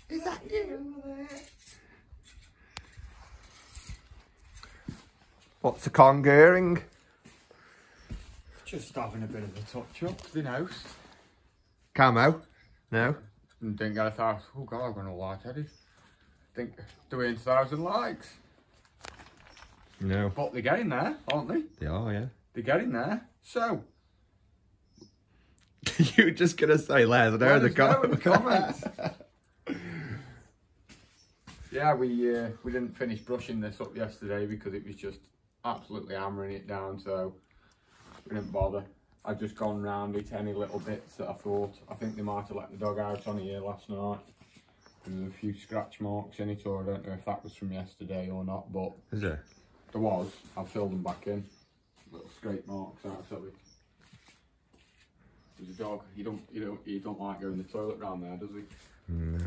Is that you? What's the conquering? Just having a bit of a touch up to the house. Camo? No? And didn't get 1,000. Oh god, I'm gonna like Eddie. Think doing 1,000 likes. No. But they're getting there, aren't they? They are, yeah. They're getting there. So You're just gonna say let us know in the comments. Yeah, we didn't finish brushing this up yesterday because it was just absolutely hammering it down, so we didn't bother. I've just gone round it any little bits that I think they might have let the dog out on here last night. There's a few scratch marks in it, or I don't know if that was from yesterday or not, but is there? There was. I've filled them back in. Little scrape marks out of it. There's a dog. He don't like going in the toilet round there, does he? No.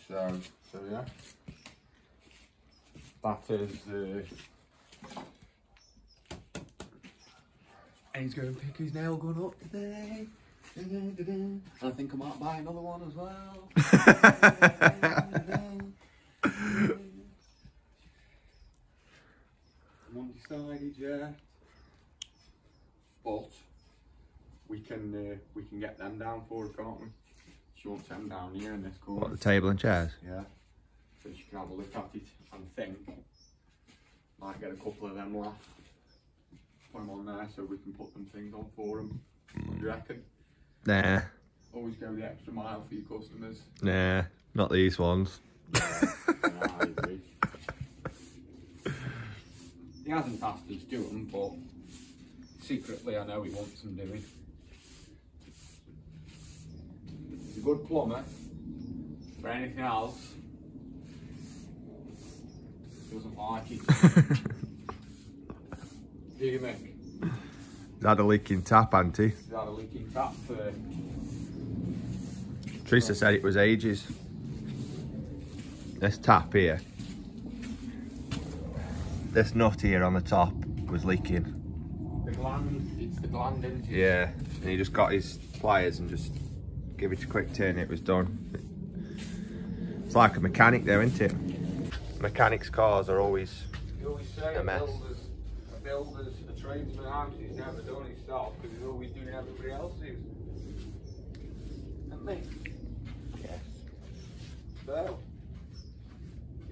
So yeah. That is. And he's going to pick his nail gun up today. And I think I might buy another one as well. I'm undecided yet. But we can get them down for her, can't we? She wants them down here in this corner. What, the table and chairs? Yeah. So she can have a look at it and think. Might get a couple of them left. Put them on there so we can put them things on for them. What do you reckon? Nah. Always go the extra mile for your customers. Nah, not these ones. Nah, I agree. He hasn't asked us to do them, but secretly I know he wants them doing. He's a good plumber. For anything else, doesn't like it. Do you think? He's had a leaking tap, hasn't he? He's had a leaking tap for... Teresa said it was ages. This tap here. This nut here on the top was leaking. The gland, it's the gland, isn't it? Yeah, and he just got his pliers and just give it a quick turn, it was done. It's like a mechanic though, isn't it? Mechanics' cars are always a mess. A builder's a tradesman house, he's never done his stuff because he's always doing everybody else's. Isn't he? Yes. So,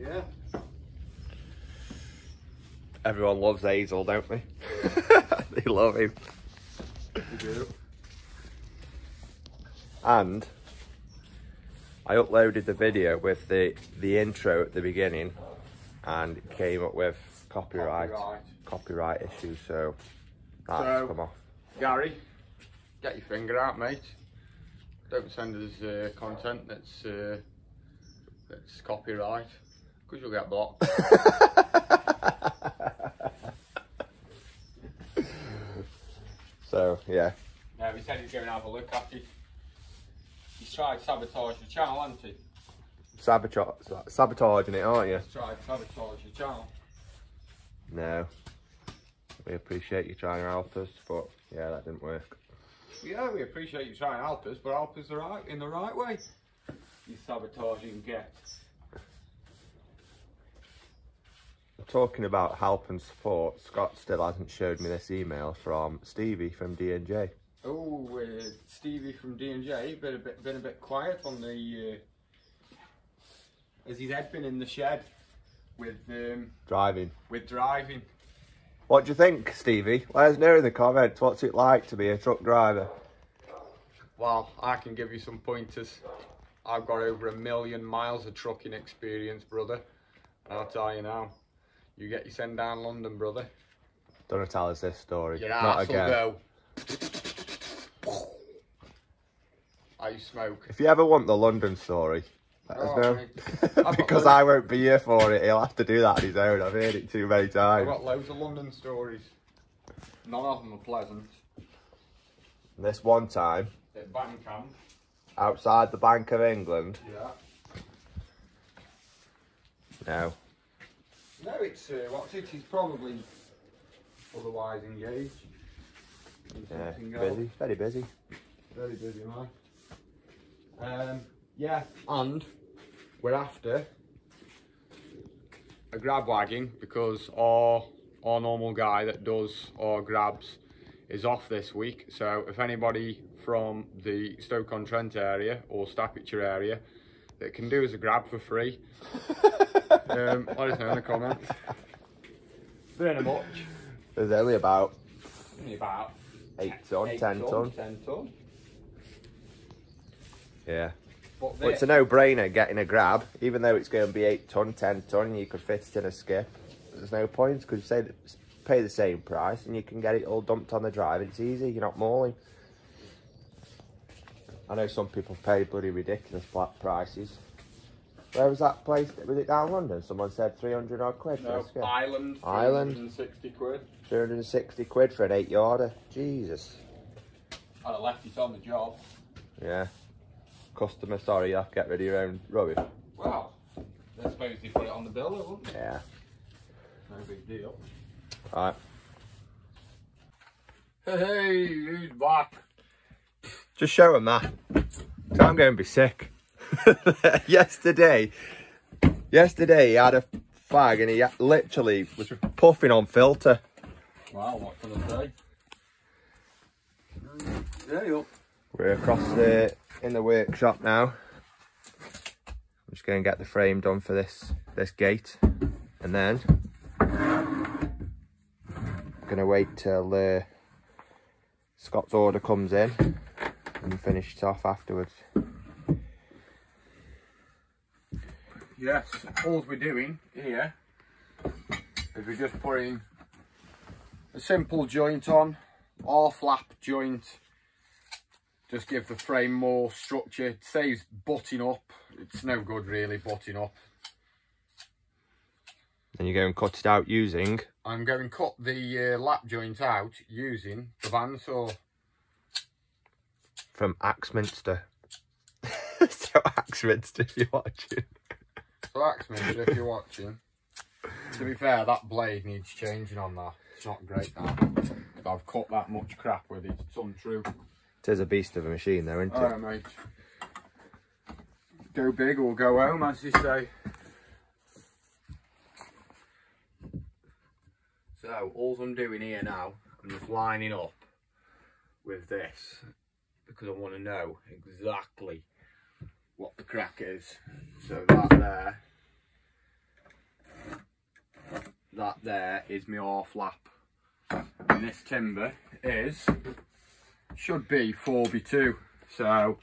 yeah. Everyone loves Hazel, don't they? They love him. They do. And I uploaded the video with the intro at the beginning, and it came up with copyright issues, so that's come off. Gary, get your finger out, mate. Don't send us content that's copyright, because you'll get blocked. So yeah. Yeah, he said he's going to have a look at it. He's tried to sabotage the channel, hasn't he? Sabotaging it, aren't you? He's tried to sabotage the channel. No. We appreciate you trying to help us, but yeah, that didn't work. Yeah, we appreciate you trying to help us, but help us in the right way. You sabotaging get. Talking about help and support, Scott still hasn't showed me this email from Stevie from D&J. Oh, Stevie from D&J, been a bit quiet on the. Has his head been in the shed with driving? What do you think, Stevie? Let us know in the comments. What's it like to be a truck driver? Well, I can give you some pointers. I've got over 1 million miles of trucking experience, brother. And I'll tell you now, you get your send down London, brother. Don't tell us this story. Your Not arse will again. go. I smoke. If you ever want the London story, let us know. Because I I won't be here for it. He'll have to do that on his own. I've heard it too many I've times. got loads of London stories. None of them are pleasant. This one time, At Bandcamp. outside the Bank of England. Yeah. No. No, it's what's it? He's probably otherwise engaged. Yeah, busy. Very busy. Very busy, man. yeah, and we're after a grab wagon because our normal guy that does our grabs is off this week. So if anybody from the Stoke-on-Trent area or Staffordshire area that can do us a grab for free, let us know in the comments. Very much. There's only about 8 ton, 10 ton. 10 ton. Yeah. But Well, it's a no-brainer getting a grab, even though it's going to be 8 ton, 10 ton, and you could fit it in a skip. There's no point because you say that pay the same price and you can get it all dumped on the drive. It's easy. You're not mauling. I know some people pay bloody ridiculous prices. Where was that place? Was it down London? Someone said 300 odd quid for a skip. Ireland. 360 quid. 360 quid for an 8-yarder. Jesus. I'd have left it on the job. Yeah. Customer, sorry, you have to get rid of your own rubbish. Well, I suppose you put it on the bill, wouldn't you? Yeah. No big deal. Right. Hey, who's back? Just show him that. So I'm going to be sick. Yesterday he had a fag and he literally was puffing on filter. Wow, what can I say? There you go. We're across in the workshop now. I'm just going to get the frame done for this gate, and then I'm going to wait till Scott's order comes in and finish it off afterwards. Yes, all we're doing here is we're just putting a simple joint on, R-flap joint. Just give the frame more structure. It saves butting up. It's no good really butting up. Then you go and cut it out using? I'm going to cut the lap joint out using the bandsaw. From Axminster. So Axminster if you're watching. So Axminster if you're watching. To be fair, that blade needs changing on that. It's not great now. I've cut that much crap with it. It's untrue. It is a beast of a machine though, isn't it? Alright mate. Go big or go home, as they say. So, all I'm doing here now, I'm just lining up with this because I want to know exactly what the crack is. So that there is my R-flap. And this timber should be 4x2. So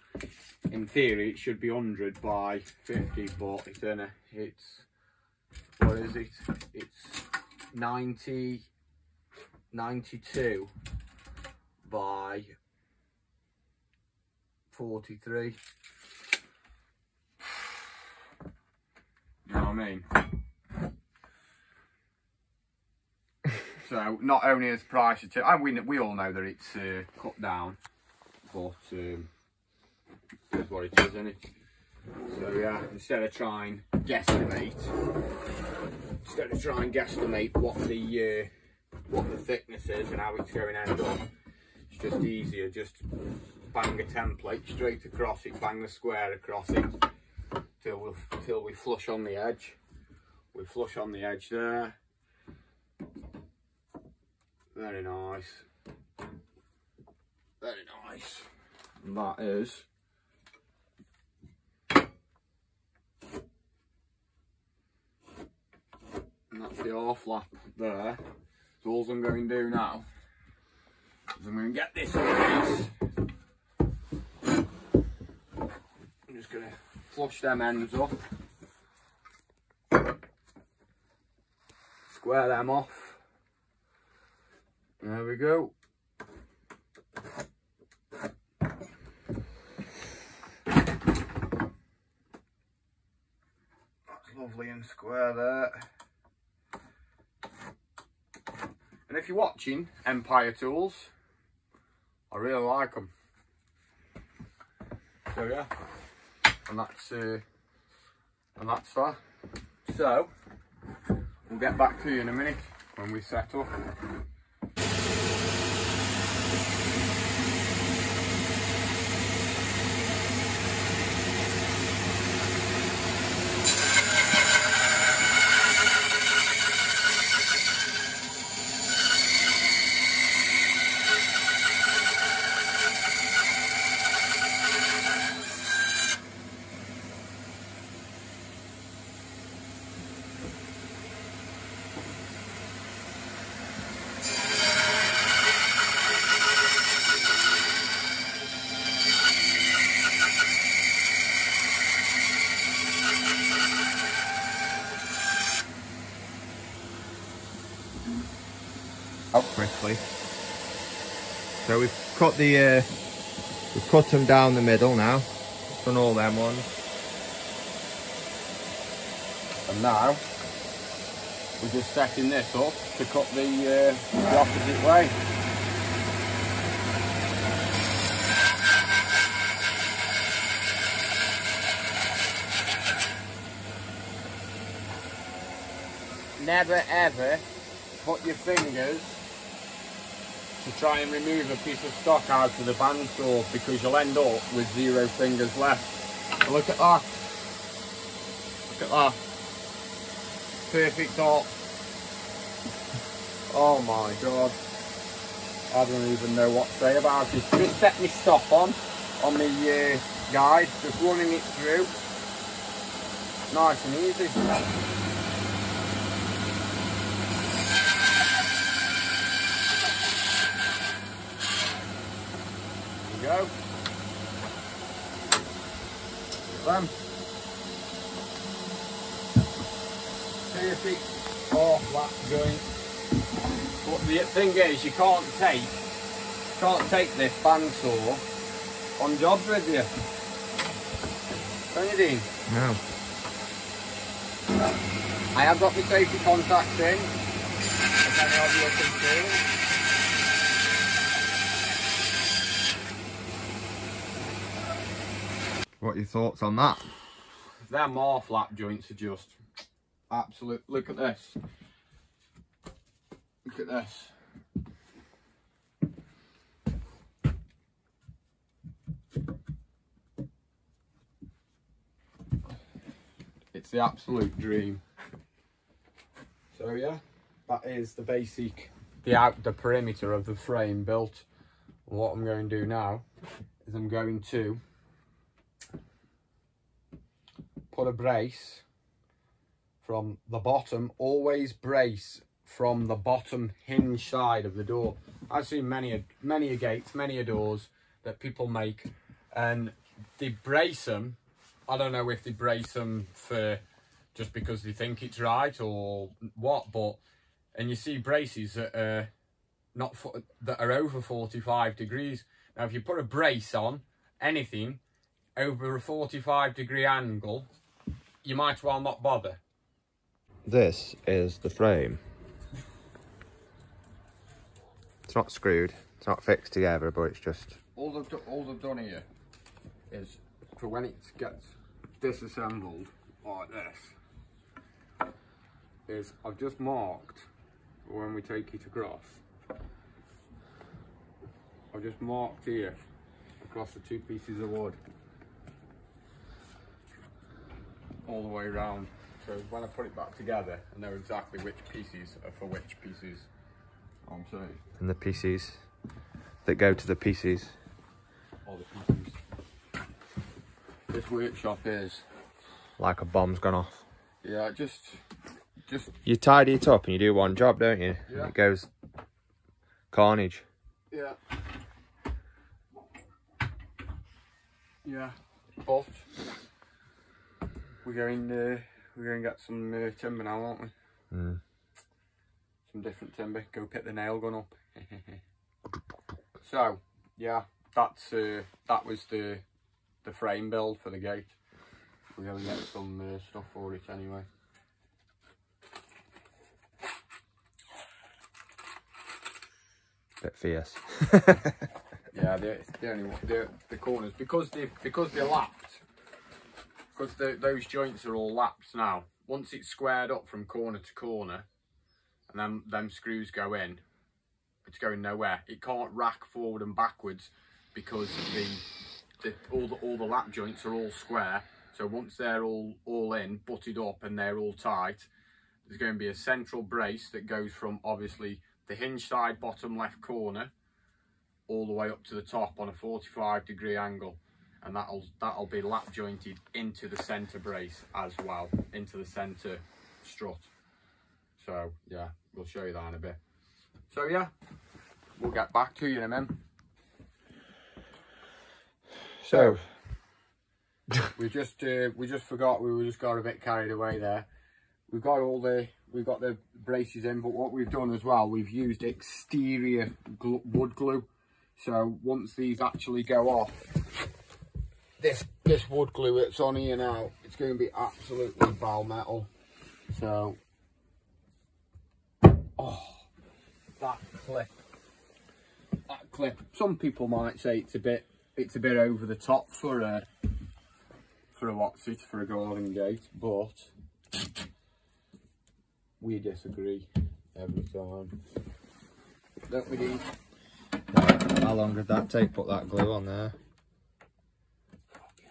in theory it should be 100 by 50, but it's what is it? It's 92 by 43. You know what I mean? So not only is price of timber, and we all know that it's cut down, but it's what it is, isn't it? So yeah, instead of trying guesstimate what the thickness is and how it's going to end up, it's just easier. Just bang a template straight across it, bang the square across it till we flush on the edge. We flush on the edge there. Very nice. Very nice. And that is and that's the R-flap there. So all I'm going to do now is I'm going to get this on piece. I'm just going to flush them ends up. Square them off. There we go. That's lovely and square there. And if you're watching Empire Tools, I really like them. So yeah, and that's that. So we'll get back to you in a minute when we set up. out quickly. So we've cut them down the middle now. Done all them ones. And now we're just setting this up to cut the opposite way. Never ever put your fingers to try and remove a piece of stock out of the bandsaw, because you'll end up with 0 fingers left. So look at that. Look at that. Perfect top. Oh my god. I don't even know what to say about it. Just set my stop on the guide, just running it through. Nice and easy. There we go. Bam. Perfect off lap joint. But the thing is, you can't take this bandsaw on jobs with you. Don't you, Dean? No. I have got my safety contacts in, if any of you are concerned. What are your thoughts on that? Them off lap joints are just absolute. Look at this. Look at this. It's the absolute dream. So yeah, that is the basic, the perimeter of the frame built. What I'm going to do now is I'm going to put a brace from the bottom. Always brace from the bottom hinge side of the door. I've seen many a gates, many a doors that people make, and they brace them. I don't know if they brace them for just because they think it's right or what, but and you see braces that are that are over 45 degrees. Now, if you put a brace on anything over a 45-degree angle, you might as well not bother. This is the frame. It's not screwed, it's not fixed together, but it's just... All I've done here is, for when it gets disassembled like this, is I've just marked, for when we take it across, I've just marked here, across the 2 pieces of wood, all the way around. So when I put it back together, I know exactly which pieces are for which pieces. I'm saying. And the pieces that go to the pieces. All the pieces. This workshop is like a bomb's gone off. Yeah, just you tidy it up and you do one job, don't you? Yeah. And it goes carnage. Yeah. Yeah. But we're going to get some timber now, aren't we? Mm. Some different timber. Go pick the nail gun up. So yeah, that was the frame build for the gate. We're going to get some stuff for it anyway. Bit fierce. Yeah, the corners, because they're lapped, because those joints are all lapped now. Once it's squared up from corner to corner, and then them screws go in, it's going nowhere. It can't rack forward and backwards because all the lap joints are all square. So once they're all in, butted up, and they're all tight, there's going to be a central brace that goes from obviously the hinge side bottom left corner all the way up to the top on a 45-degree angle, and that'll be lap jointed into the center brace as well, into the center strut. So yeah, we'll show you that in a bit. So yeah, we'll get back to you in a minute. So we just forgot, we just got a bit carried away there. We've got all the we've got the braces in, but what we've done as well, we've used exterior wood glue. So once these actually go off, this wood glue that's on here now, it's going to be absolutely bal metal. So, oh, that clip. Some people might say it's a bit over the top for a garden gate, but we disagree every time. Don't we, Dean? How long did that take? Put that glue on there.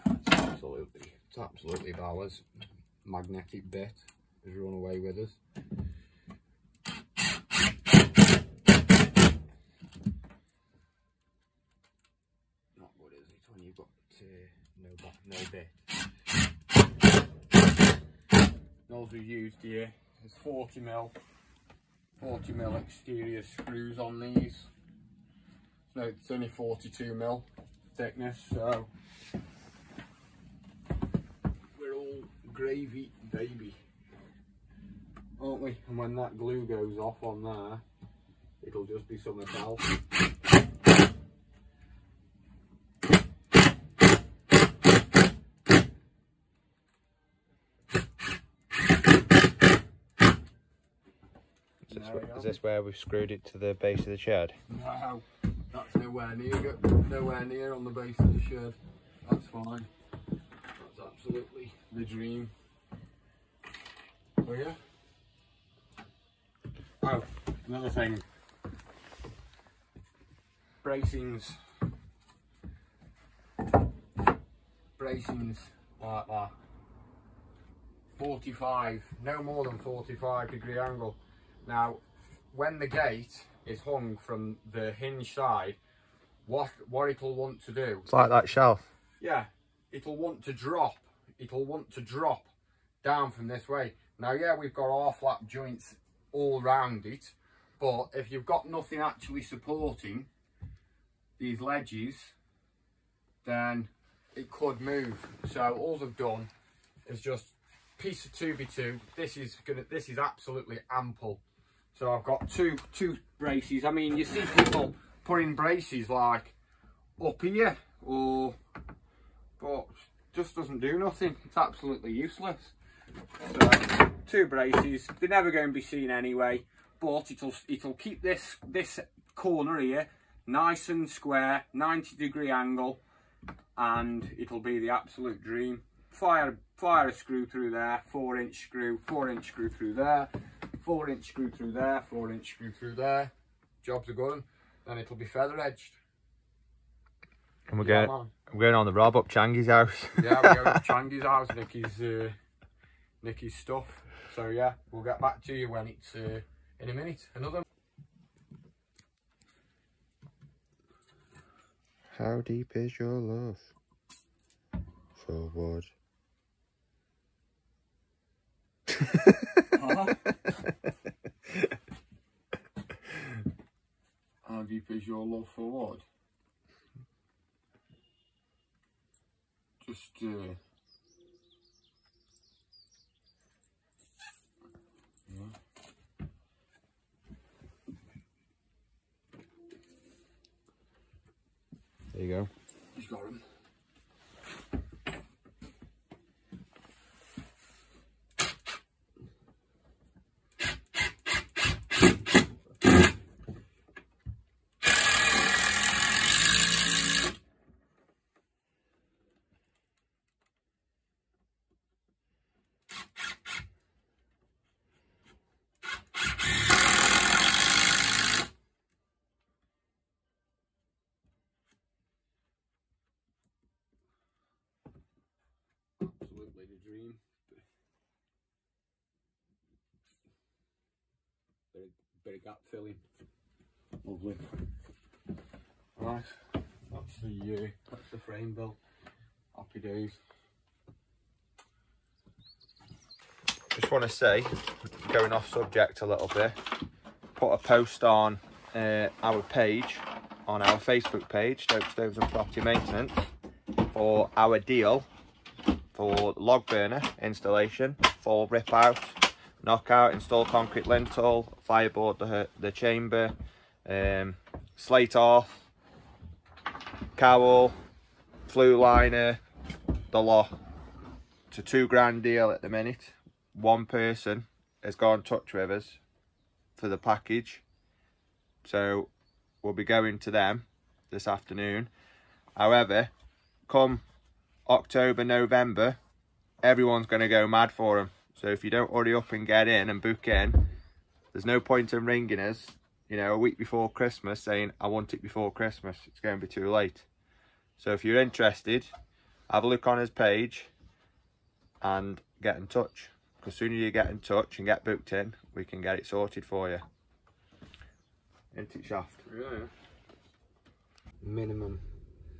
Yeah, it's absolutely ballers. Magnetic bit has run away with us. Not good, is it, when you've got no bit. Those we used here is 40mm exterior screws on these. So it's only 42mm thickness, so we're all gravy, baby, aren't we? And when that glue goes off on there, it'll just be something else. Is this where we've screwed it to the base of the shed? No, that's nowhere near on the base of the shed. That's fine. That's absolutely the dream. Oh yeah. Oh, another thing. Bracings like that. 45, no more than 45-degree angle. Now, when the gate is hung from the hinge side, what it'll want to do... It's like that shelf. Yeah, it'll want to drop. It'll want to drop down from this way. Now, yeah, we've got R-flap joints all round it, but if you've got nothing actually supporting these ledges, then it could move. So all I've done is just piece of 2x2. This is absolutely ample. So I've got two braces. I mean, you see people putting braces like up here, but just doesn't do nothing. It's absolutely useless. So 2 braces. They're never going to be seen anyway, but it'll keep this corner here nice and square, 90-degree angle, and it'll be the absolute dream. Fire a screw through there, 4-inch screw, 4-inch screw through there, 4-inch screw through there, 4-inch screw through there. Jobs are good. Then it'll be feather edged. And we're going on the rob up Changi's house. Yeah, we're going to Changi's house, Nicky's stuff. So yeah, we'll get back to you when it's in a minute. Another. How deep is your love for wood? How deep is your love for what? Just yeah. There you go. He's got him. Absolutely the dream. Bit of gap filling. Lovely. Right, that's the frame built. Happy days. Just want to say, going off subject a little bit, put a post on our page, on our Facebook page, Stoke Stoves and Property Maintenance, for our deal for log burner installation for rip out knockout, install concrete lintel, fireboard the chamber, slate off, cowl, flue liner, the lot. It's a £2 deal at the minute. One person has got in touch with us for the package, so we'll be going to them this afternoon. However, come October, November, everyone's going to go mad for them. So if you don't hurry up and get in and book in, there's no point in ringing us, you know, a week before Christmas saying, I want it before Christmas. It's going to be too late. So if you're interested, have a look on his page and get in touch. Because sooner you get in touch and get booked in, we can get it sorted for you. Ain't it, Shaft? Yeah. Minimum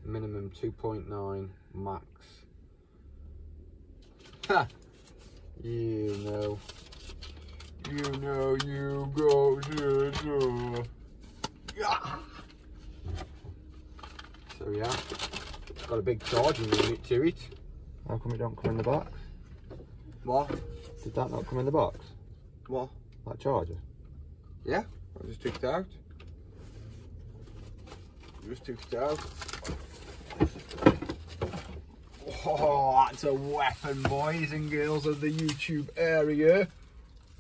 2.9 max. Ha! You go to the yeah. So yeah, it's got a big charging unit to it. How come it don't come in the box? What? Did that not come in the box? What? That charger? Yeah, I just took it out. Oh, that's a weapon, boys and girls of the YouTube area.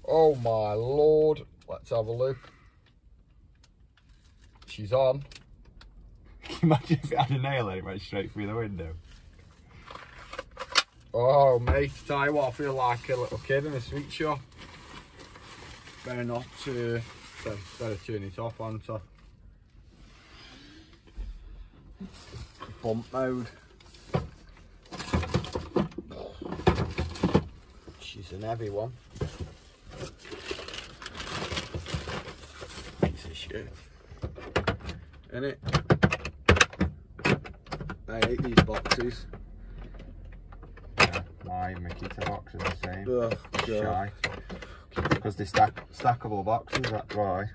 Oh my lord. Let's have a look. She's on. Imagine if it had a nail and it went straight through the window. Oh mate, tell you what, I feel like a little kid in a sweet shop. Better not better turn it off onto bump mode. She's an heavy one. Piece of shit. Innit? I hate these boxes. Yeah, my Makita box is the same. Oh, Shy. Because they stackable boxes, that's why.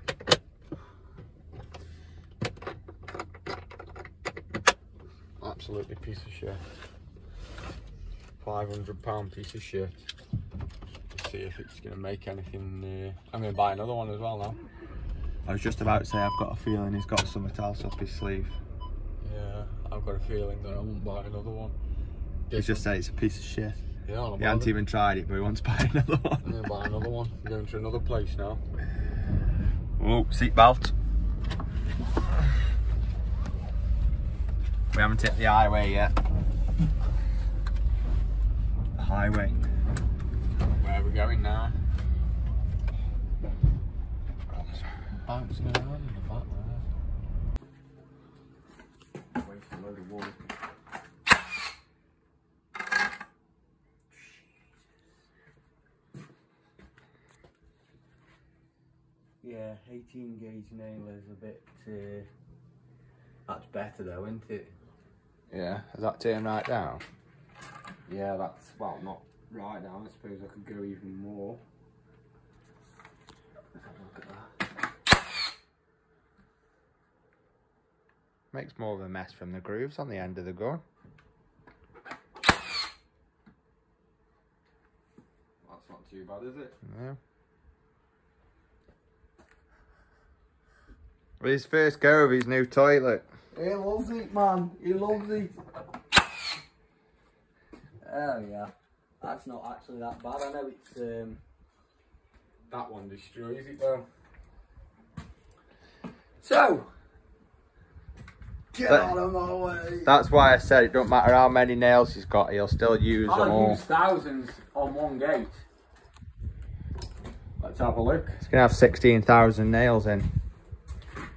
Absolutely piece of shit. £500 piece of shit. Let's see if it's going to make anything. I'm going to buy another one as well now. I was just about to say, I've got a feeling he's got something else up his sleeve. Yeah, I've got a feeling that I won't buy another one. He's just said it's a piece of shit. Yeah, he hasn't even tried it, but he wants to buy another one. I'm going to buy another one. I'm going to another place now. Oh, seatbelt. We haven't hit the highway yet. The highway. Where are we going now? Bouncing around in the back there. Waste a load of wood. Yeah, 18 gauge nail is a bit. That's better though, isn't it? Yeah, has that turned right down? Yeah, that's, well, not right now. I suppose I could go even more. Let's have a look at that. Makes more of a mess from the grooves on the end of the gun. That's not too bad, is it? No. His first go of his new toilet. He loves it, man. He loves it. Oh yeah, that's not actually that bad. I know it's that one destroys it though. So get out of my way. That's why I said it don't matter how many nails he's got, he'll still use them all. I'll use thousands on one gate. Let's have a look. He's gonna have 16,000 nails in.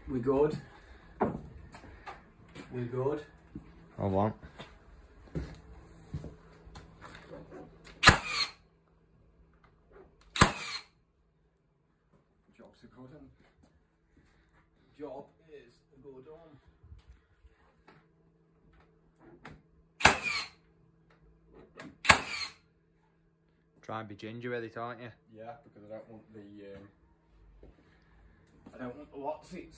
We good? We good? Hold on. Job's a good one. Job is a good one. Try and be ginger with it, aren't you? Yeah, because I don't want the what's it?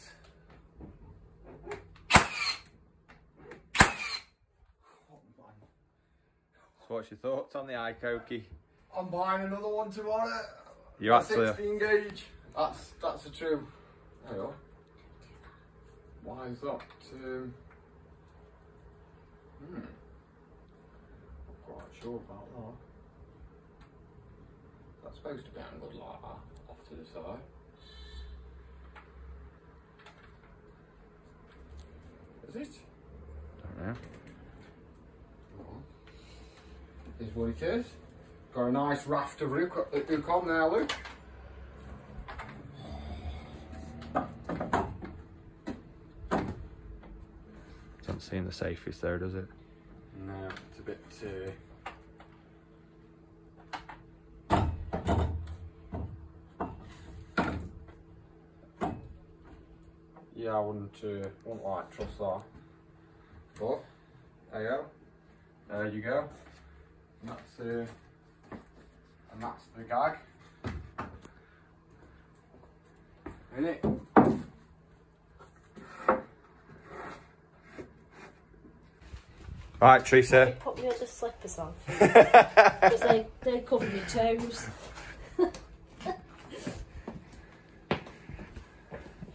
So what's your thoughts on the Hikoki? I'm buying another one tomorrow. You actually 16 gauge. That's a true. There you are. Why is that? Not quite sure about that. That's supposed to be angled like that, off to the side. Is it? I don't know. Is what it is. Got a nice raft of hook on there, Luke. Doesn't seem the safest there, does it? No, it's a bit. Yeah, I wouldn't like trust that. But there you go. There you go. And that's the gag. In it. Right, Teresa. Put my other slippers on because they cover my toes.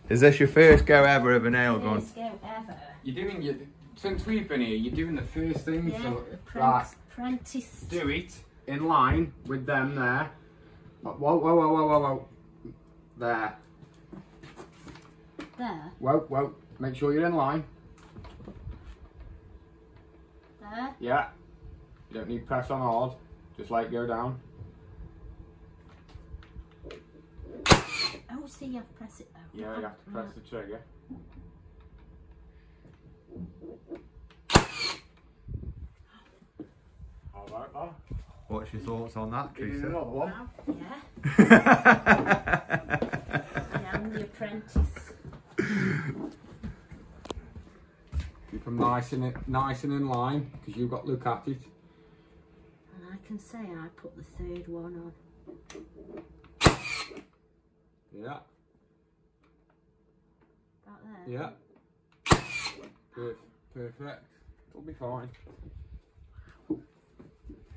Is this your first go ever of a nail gun? First go ever. You're doing since we've been here. You're doing the first thing. Yeah, so right, apprentice. do it in line with them there. Whoa. There. There. Whoa. Make sure you're in line. There. Yeah. You don't need to press on hard. Just let it go down. Oh, see, you have to press it though. Yeah, you have to press the trigger. How about that? What's your thoughts on that, You need Teresa? another one? Wow, yeah. I am the apprentice. Keep them nice and in line, because you've got to look at it. And I can say I put the third one on. Yeah. About there. Yeah. Perfect. It'll be fine.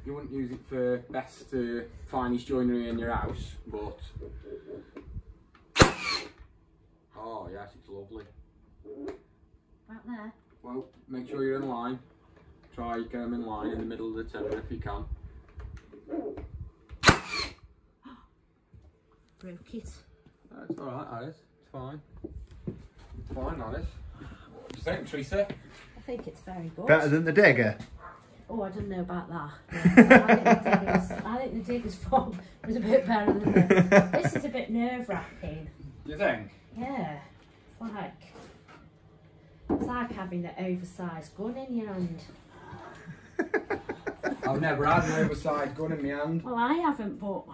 You wouldn't use it for best finest joinery in your house, but oh yes, it's lovely. About there. Well, make sure you're in line. Try get them in line in the middle of the timber if you can. Broke it. It's alright, Alice. It's fine. It's fine, Alice. What do you think, Teresa? I think it's very good. Better than the digger? Oh, I don't know about that. Yeah, I think the digger's form was a bit better than this. This is a bit nerve-wracking. Do you think? Yeah. It's like having an oversized gun in your hand. I've never had an oversized gun in my hand. Well, I haven't, but...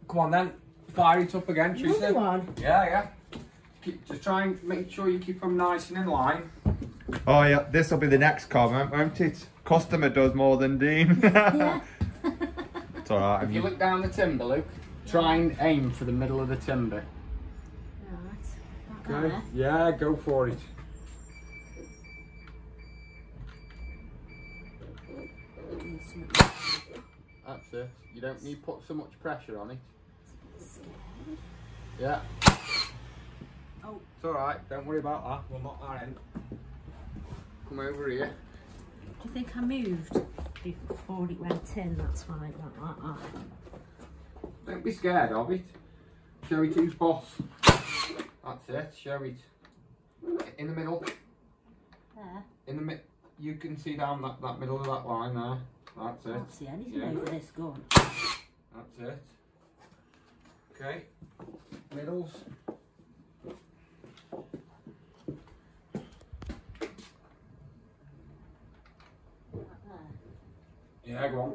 Come on then, fire it up again, Teresa. Another one? Yeah. Just try and make sure you keep them nice and in line. Oh yeah, this will be the next comment, won't it? Customer does more than Dean. Yeah. It's alright. If you look down the timber, Luke, try and aim for the middle of the timber. Right. Okay? Yeah, go for it. That's it. You don't need to put so much pressure on it. Yeah. Oh. It's alright, don't worry about that. We'll knock that in. Come over here. Do you think I moved before it went in? That's why it went like that. Don't be scared of it. Show it who's boss. That's it. Show it. In the middle. There. In the mid. You can see down that middle of that line there. That's it. I can't see anything over this gun. That's it. Okay. Middles. Like there. Yeah, go on.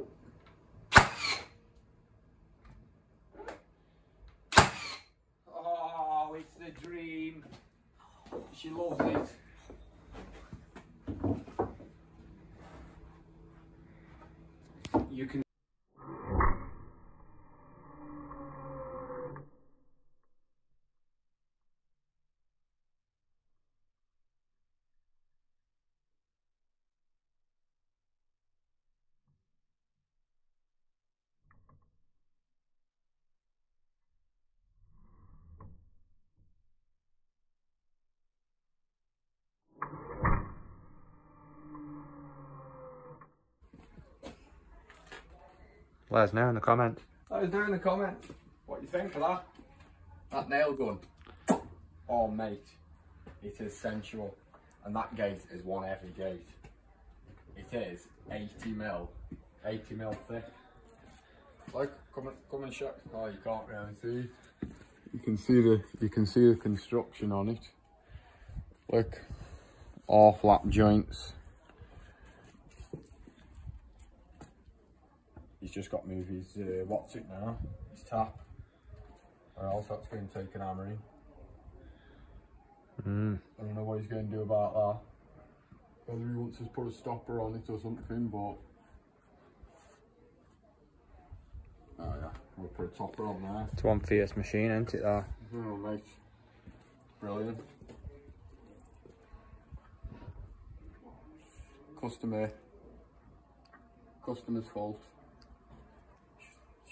Oh, it's the dream. She loves it. You can Let us know in the comments. Let us know in the comments what you think of that. That nail gun. Oh mate, it is sensual. And that gate is one heavy gate. It is 80mm thick. Like, come and check. Oh, you can't really see. You can see the construction on it. Look, all flat joints. He's just got to move his what's it now? His tap. Or else that's going to take an hammering. I don't know what he's going to do about that. Whether he wants to put a stopper on it or something, but oh yeah, we'll put a topper on there. It's one fierce machine, isn't it, that? Oh mate, brilliant. Customer's fault.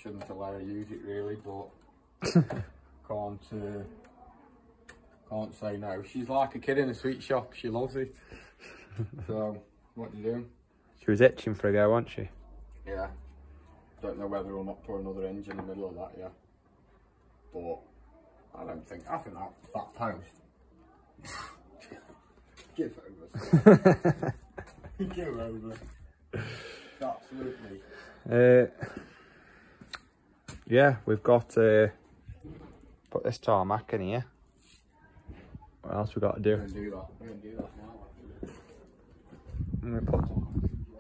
Shouldn't have let her use it really, but can't say no. She's like a kid in a sweet shop. She loves it. So, what you doing? She was itching for a go, wasn't she? Yeah. Don't know whether or not put another engine in the middle of that yet. But I think that post. Give over. Give over. Absolutely. Yeah, we've got put this tarmac in here. What else we got to do? We're gonna do that now. I'm gonna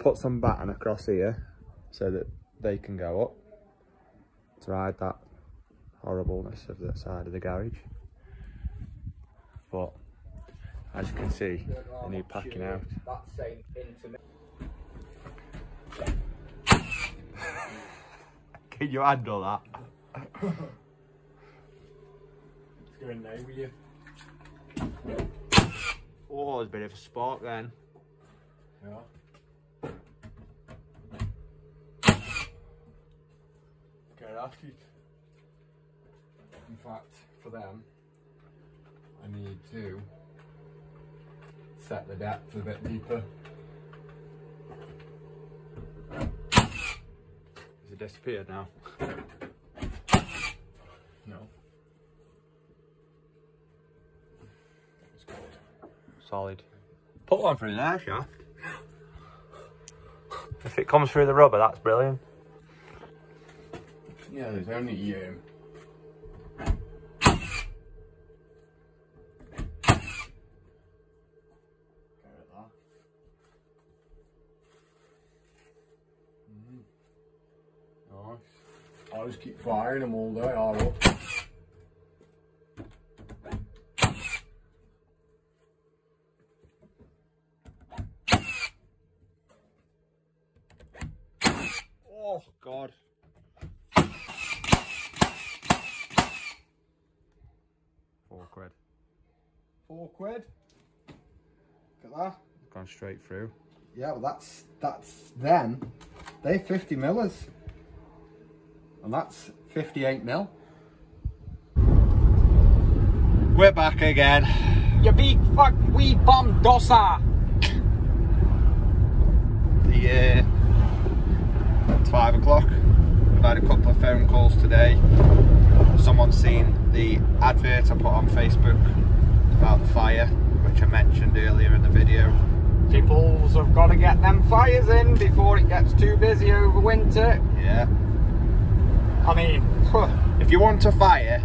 put some batten across here so that they can go up to hide that horribleness of the side of the garage. But as you can see, they need packing out. Can you handle that? It's going now with you. Oh, there's a bit of a spark then. Yeah. Get at it. In fact, for them, I need to set the depth a bit deeper. Has it disappeared now? No. Solid. Put one through there, shaft. If it comes through the rubber, that's brilliant. Yeah, there's only Nice. I'll just keep firing them all day, I will. Oh God. £4. £4. Look at that. Gone straight through. Yeah, well that's them. They're 50mm. And that's 58mm. We're back again. You big fuck wee bum dosser. It's 5 o'clock. We've had a couple of phone calls today. Someone's seen the advert I put on Facebook about the fire, which I mentioned earlier in the video. Peoples have got to get them fires in before it gets too busy over winter. Yeah. I mean, if you want a fire,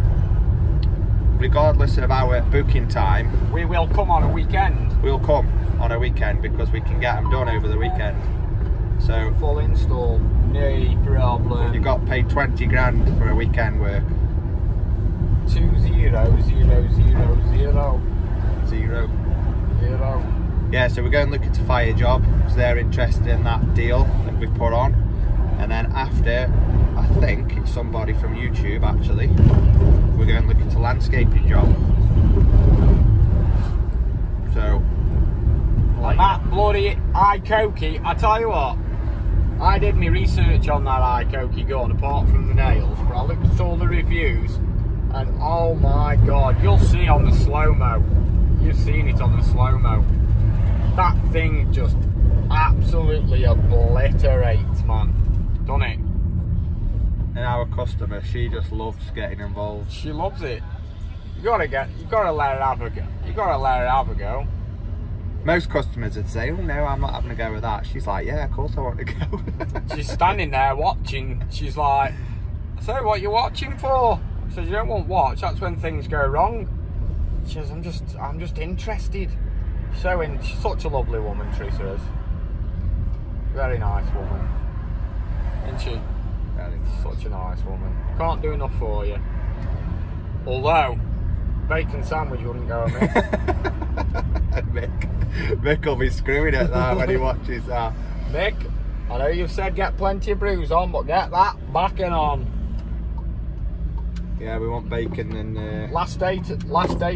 regardless of our booking time, we will come on a weekend. We'll come on a weekend because we can get them done over the weekend. So full install, no problem. You've got to pay 20 grand for a weekend work. 200000. Yeah, so we're going looking to fire job because they're interested in that deal that we put on, and then after, I think it's somebody from YouTube actually, we're going looking to landscaping job. So like that bloody Hikoki, I tell you what, I did my research on that Hikoki gun apart from the nails, but I looked at all the reviews and oh my god, you'll see on the slow-mo, you've seen it on the slow-mo, that thing just absolutely obliterates, man, doesn't it? customer. She just loves getting involved. She loves it. You gotta let her have a go. You gotta let her have a go. Most customers would say, oh no, I'm not having a go with that. She's like, yeah, of course I want to go. She's standing there watching. She's like, so what you watching for? I said, you don't want watch, that's when things go wrong. She says, I'm just interested. She's such a lovely woman, Teresa is. Very nice woman. Isn't she? Such a nice woman. Can't do enough for you. Although, bacon sandwich wouldn't go with me. Mick will be screwing at that when he watches that. Mick, I know you've said get plenty of brews on, but get that bacon on. Yeah, we want bacon and... last day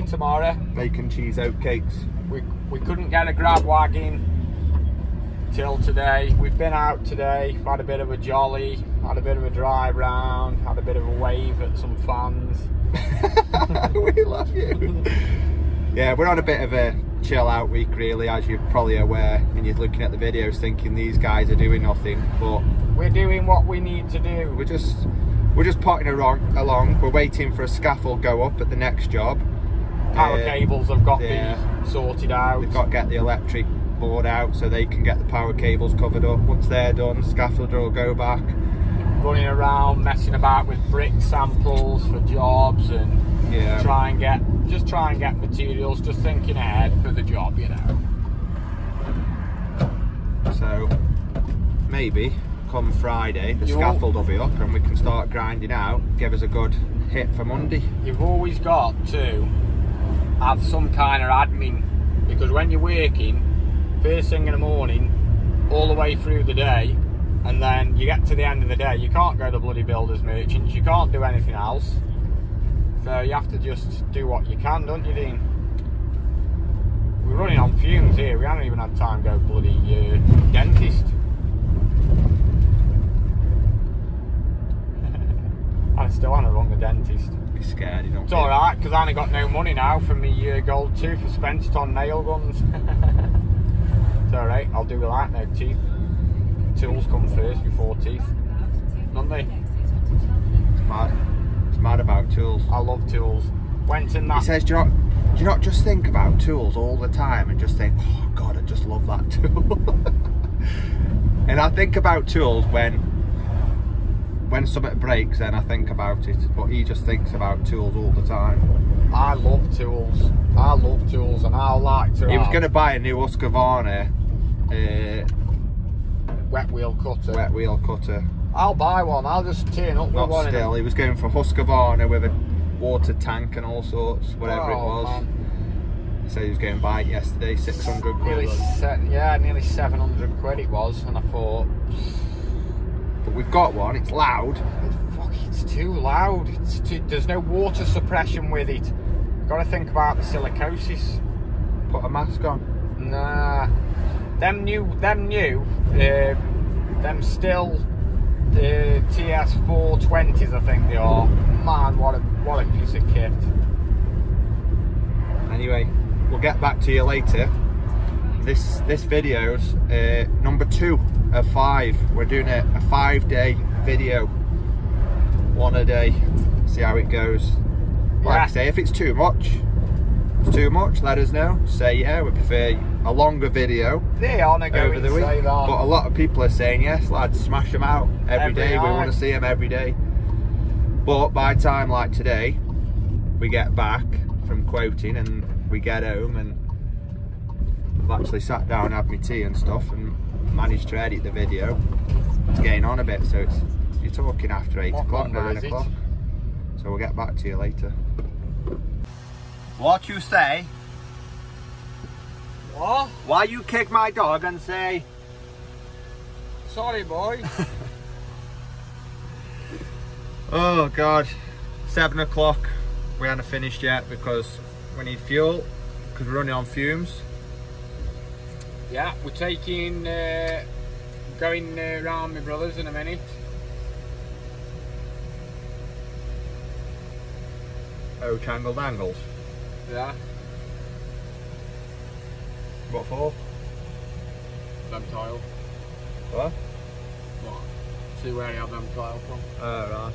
tomorrow. Bacon cheese oatcakes. We couldn't get a grab wagon till today. We've been out today, had a bit of a jolly, had a bit of a drive round, had a bit of a wave at some fans. We love you. Yeah, we're on a bit of a chill out week really, as you're probably aware, and you're looking at the videos thinking these guys are doing nothing, but we're doing what we need to do. We're just potting along. We're waiting for a scaffold go up at the next job. Power cables have got to be sorted out. They've got to get the electric board out so they can get the power cables covered up. Once they're done, scaffolder will go back. Running around, messing about with brick samples for jobs, and try and get materials, just thinking ahead for the job, you know. So maybe come Friday the scaffold will be up and we can start grinding out, give us a good hit for Monday. You've always got to have some kind of admin, because when you're working first thing in the morning all the way through the day, and then you get to the end of the day, you can't go to bloody builders merchants, you can't do anything else, so you have to just do what you can, don't you, Dean? We're running on fumes here. We haven't even had time to go bloody dentist. I still haven't rung the dentist. Be scared, you know. It's alright, because I ain't got no money now for me gold tooth for spent on nail guns. It's alright, I'll do with that, no teeth. Tools come first before teeth, don't they? It's mad about tools. I love tools. Went in that. He says, do you not just think about tools all the time and just think, oh God, I just love that tool. And I think about tools when something breaks, then I think about it, but he just thinks about tools all the time. I love tools. And I like to. He was going to buy a new Husqvarna wet wheel cutter. I'll buy one. I'll just turn up with one. Still, he was going for Husqvarna with a water tank and all sorts, whatever it was. Man. So he was going to buy it yesterday, 600 quid. Nearly 700 quid it was, and I thought. But we've got one. It's loud. It's too loud. There's no water suppression with it. Got to think about the silicosis. Put a mask on. Nah. Them still TS 420s, I think they are. Man, what a piece of kit. Anyway, we'll get back to you later. This video's number 2 of 5. We're doing a 5-day video, 1 a day. See how it goes. Like I say, if it's too much, let us know. Say we prefer a longer video over the week. But a lot of people are saying, yes lads, smash them out every day. We want to see them every day. But by time like today, we get back from quoting and we get home, and I've actually sat down and had my tea and stuff and managed to edit the video. It's getting on a bit, so you're talking after 8 o'clock, 9 o'clock. So we'll get back to you later. What you say? What? Why you kick my dog and say, sorry boy. Oh God, 7 o'clock. We haven't finished yet because we need fuel, because we're running on fumes. Yeah, we're taking, going round my brother's in a minute. Oh, Changled Angles? Yeah. What for? Them tile. What? What? See where I have them tile from. Oh, right.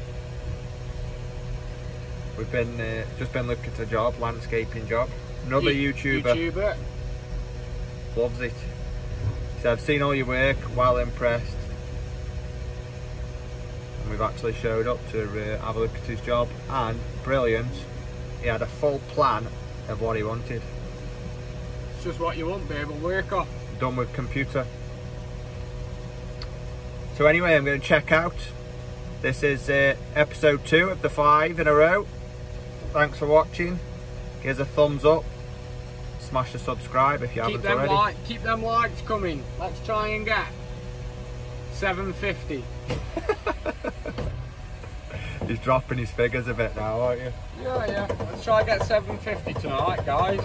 We've been just been looking at a job, landscaping job. Another YouTuber loves it. So I've seen all your work, well impressed. And we've actually showed up to have a look at his job, and brilliant. He had a full plan of what he wanted. It's just what you want, babe, work off. Done with computer. So anyway, I'm going to check out. This is episode 2 of the 5 in a row. Thanks for watching. Give us a thumbs up. Smash the subscribe if you haven't already. Keep them likes coming. Let's try and get 750. He's dropping his figures a bit now, aren't you? Yeah. Let's try and get 750 tonight, guys.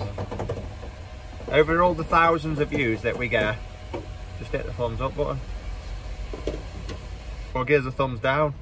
Over all the thousands of views that we get, just hit the thumbs up button. Or give us a thumbs down.